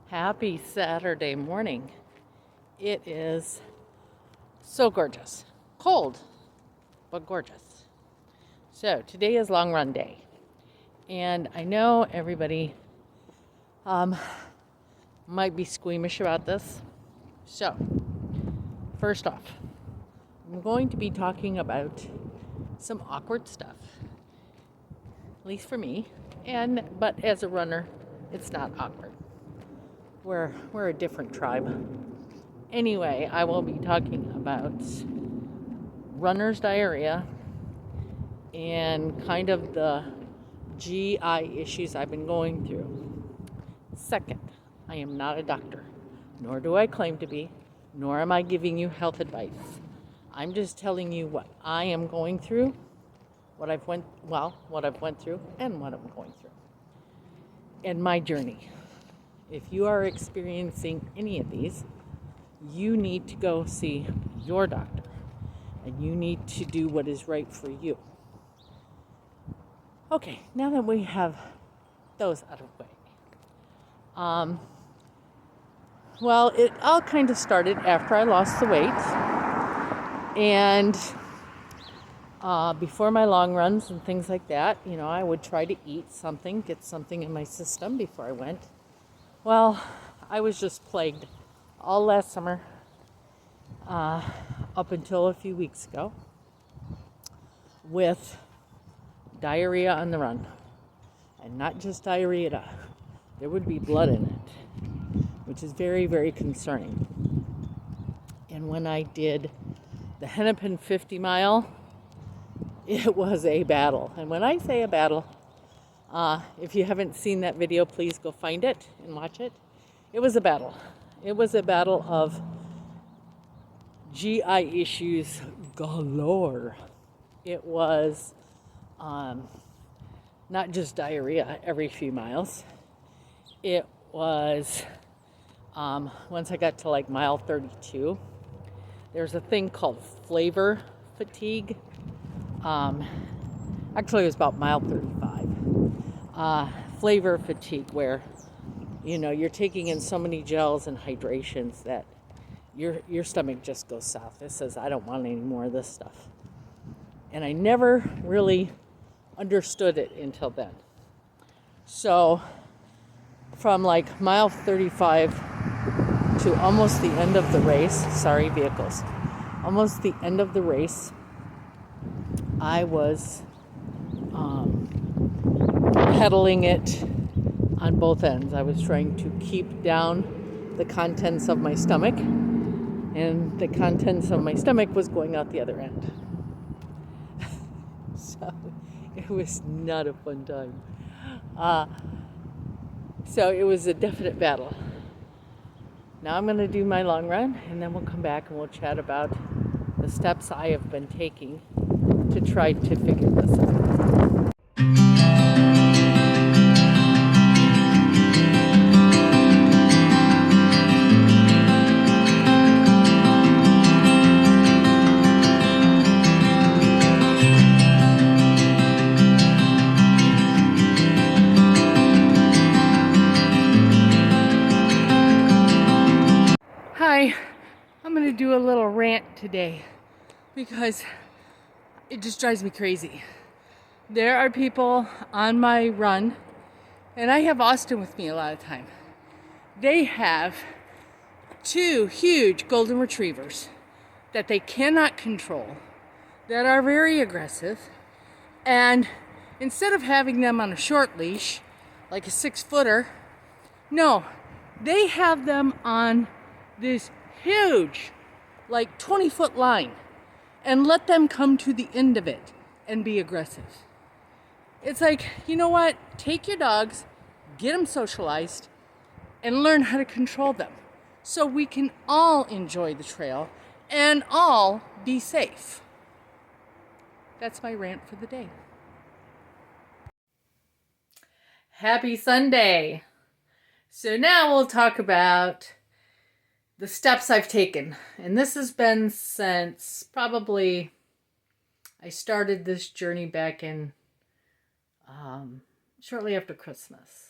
Happy Saturday morning. It is so gorgeous. Cold, but gorgeous. So today is long run day. And I know everybody might be squeamish about this. So, first off, I'm going to be talking about some awkward stuff. At least for me. But as a runner, it's not awkward. We're a different tribe. Anyway, I will be talking about runner's diarrhea and kind of the GI issues I've been going through. Second, I am not a doctor, nor do I claim to be, nor am I giving you health advice. I'm just telling you what I am going through, what I've went through and what I'm going through. And my journey. If you are experiencing any of these, you need to go see your doctor, and you need to do what is right for you. Okay, now that we have those out of the way. Well, it all kind of started after I lost the weight, and before my long runs and things like that, I would try to eat something, get something in my system before I went. Well, I was just plagued all last summer, up until a few weeks ago, with diarrhea on the run. And not just diarrhea, there would be blood in it, which is very, very concerning. And when I did the Hennepin 50 mile, it was a battle. And when I say a battle, if you haven't seen that video, please go find it and watch it. It was a battle. It was a battle of GI issues galore. It was not just diarrhea every few miles. It was, once I got to like mile 32, there's a thing called flavor fatigue. Actually, it was about mile 35. Flavor fatigue, where you're taking in so many gels and hydrations that your stomach just goes south. It says, I don't want any more of this stuff. And I never really understood it until then. So from like mile 35 to almost the end of the race, almost the end of the race, I was pedaling it on both ends. I was trying to keep down the contents of my stomach, and the contents of my stomach was going out the other end. So it was not a fun time. So it was a definite battle. Now I'm going to do my long run, and then we'll come back and we'll chat about the steps I have been taking to try to figure this out. Hi, I'm going to do a little rant today because it just drives me crazy. There are people on my run, and I have Austen with me a lot of time. They have 2 huge golden retrievers that they cannot control, that are very aggressive, and instead of having them on a short leash, like a 6-footer, no, they have them on this huge, like 20-foot line, and let them come to the end of it and be aggressive. It's like, you know what? Take your dogs, get them socialized, and learn how to control them so we can all enjoy the trail and all be safe. That's my rant for the day. Happy Sunday. So now we'll talk about the steps I've taken. And this has been since probably I started this journey back in shortly after Christmas.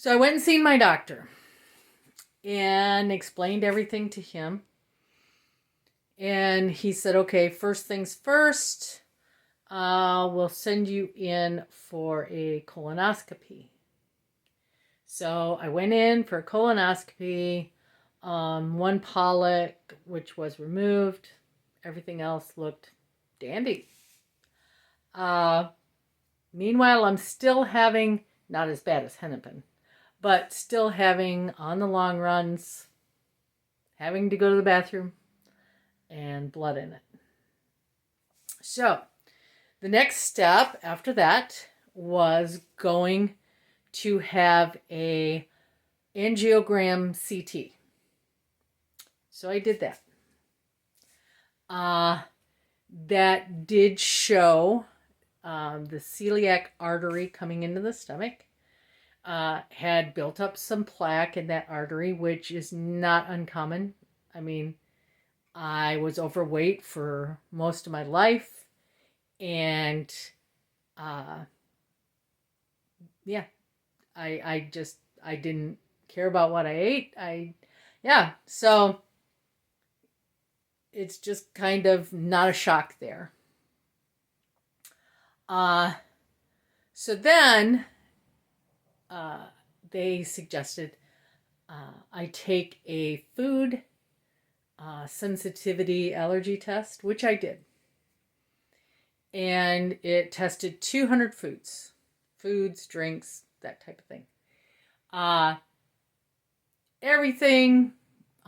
So I went and seen my doctor and explained everything to him. And he said, okay, first things first, we'll send you in for a colonoscopy. So I went in for a colonoscopy. One polyp, which was removed. Everything else looked dandy. Meanwhile, I'm still having, not as bad as Hennepin, but still having, on the long runs, having to go to the bathroom and blood in it. So the next step after that was going to have a angiogram CT. So I did that. That did show the celiac artery coming into the stomach had built up some plaque in that artery, which is not uncommon. I mean, I was overweight for most of my life, and yeah, I didn't care about what I ate. So it's just kind of not a shock there. So then they suggested I take a food sensitivity allergy test, which I did. And it tested 200 foods, drinks, that type of thing. Everything,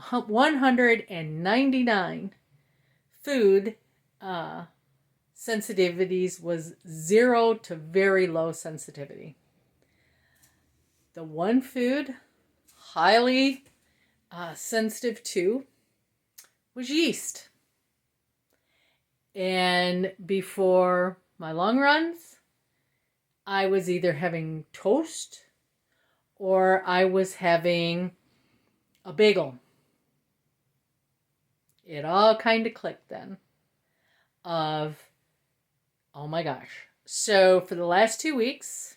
199 food sensitivities was 0 to very low sensitivity. The one food highly sensitive to was yeast. And before my long runs, I was either having toast or I was having a bagel. It all kind of clicked then of, oh my gosh. So for the last 2 weeks,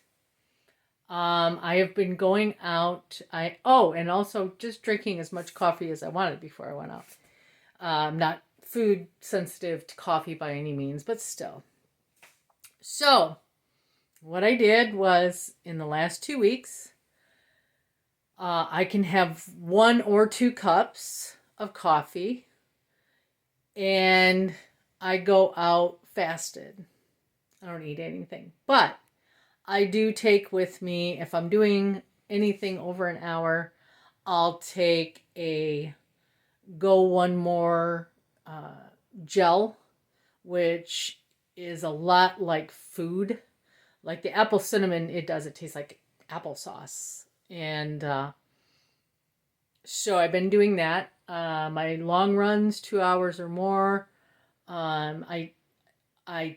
I have been going out. And also just drinking as much coffee as I wanted before I went out. I'm not food sensitive to coffee by any means, but still. So what I did was in the last 2 weeks, I can have 1 or 2 cups of coffee, and I go out fasted. I don't eat anything, but I do take with me, if I'm doing anything over an hour, I'll take a Go One More gel, which is a lot like food. Like the apple cinnamon, it tastes like applesauce. And so I've been doing that. My long runs, 2 hours or more. I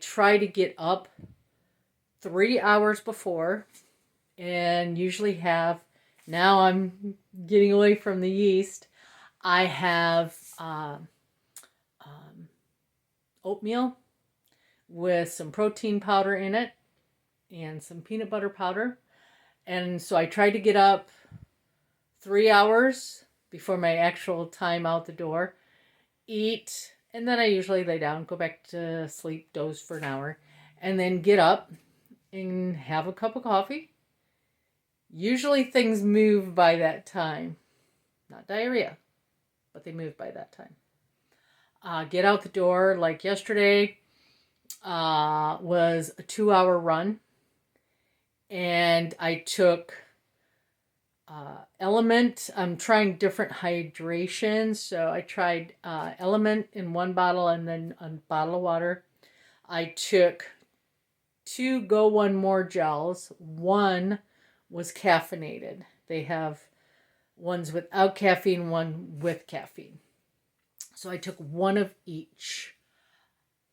try to get up 3 hours before, and usually have, now I'm getting away from the yeast, I have oatmeal with some protein powder in it and some peanut butter powder. And so I try to get up 3 hours before my actual time out the door, eat, and then I usually lay down, go back to sleep, doze for an hour, and then get up and have a cup of coffee. Usually things move by that time. Not diarrhea, but they move by that time. Get out the door. Like yesterday was a 2-hour run, and I took Element. I'm trying different hydrations, so I tried Element in one bottle and then a bottle of water. I took 2 Go One More gels. One was caffeinated. They have ones without caffeine, one with caffeine. So I took one of each.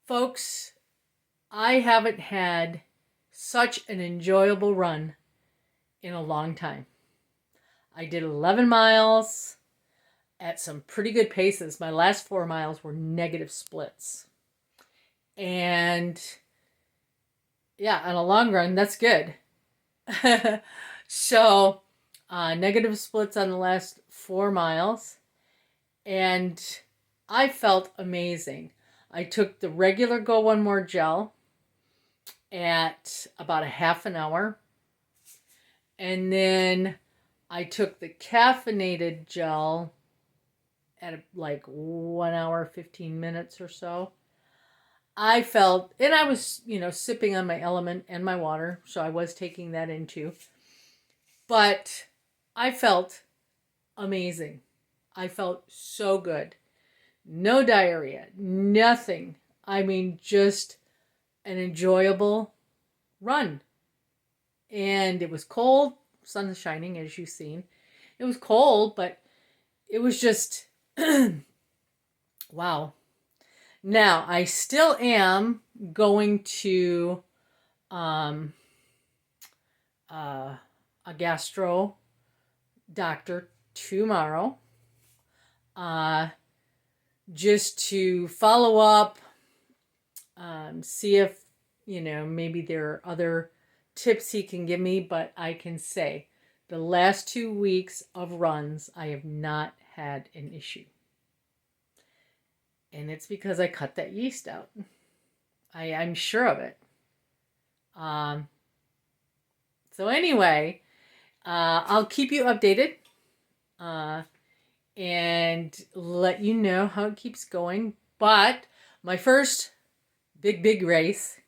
Folks, I haven't had such an enjoyable run in a long time. I did 11 miles at some pretty good paces. My last 4 miles were negative splits. And yeah, on a long run, that's good. So negative splits on the last 4 miles, and I felt amazing. I took the regular Go One More gel at about a half an hour, and then I took the caffeinated gel at like 1 hour, 15 minutes or so. I felt, and I was, sipping on my element and my water, so I was taking that in too. But I felt amazing. I felt so good. No diarrhea, nothing. I mean, just an enjoyable run. And it was cold, sun is shining as you've seen. It was cold, but it was just, wow. Now, I still am going to a gastro doctor tomorrow, just to follow up, see if, maybe there are other tips he can give me. But I can say the last 2 weeks of runs, I have not had an issue. And it's because I cut that yeast out. I'm sure of it. So anyway, I'll keep you updated and let you know how it keeps going. But my first big race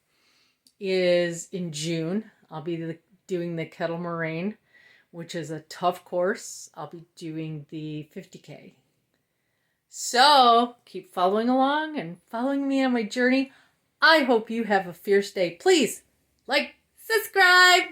is in June. I'll be doing the Kettle Moraine, which is a tough course. I'll be doing the 50K. So keep following along and following me on my journey. I hope you have a fierce day. Please like, subscribe.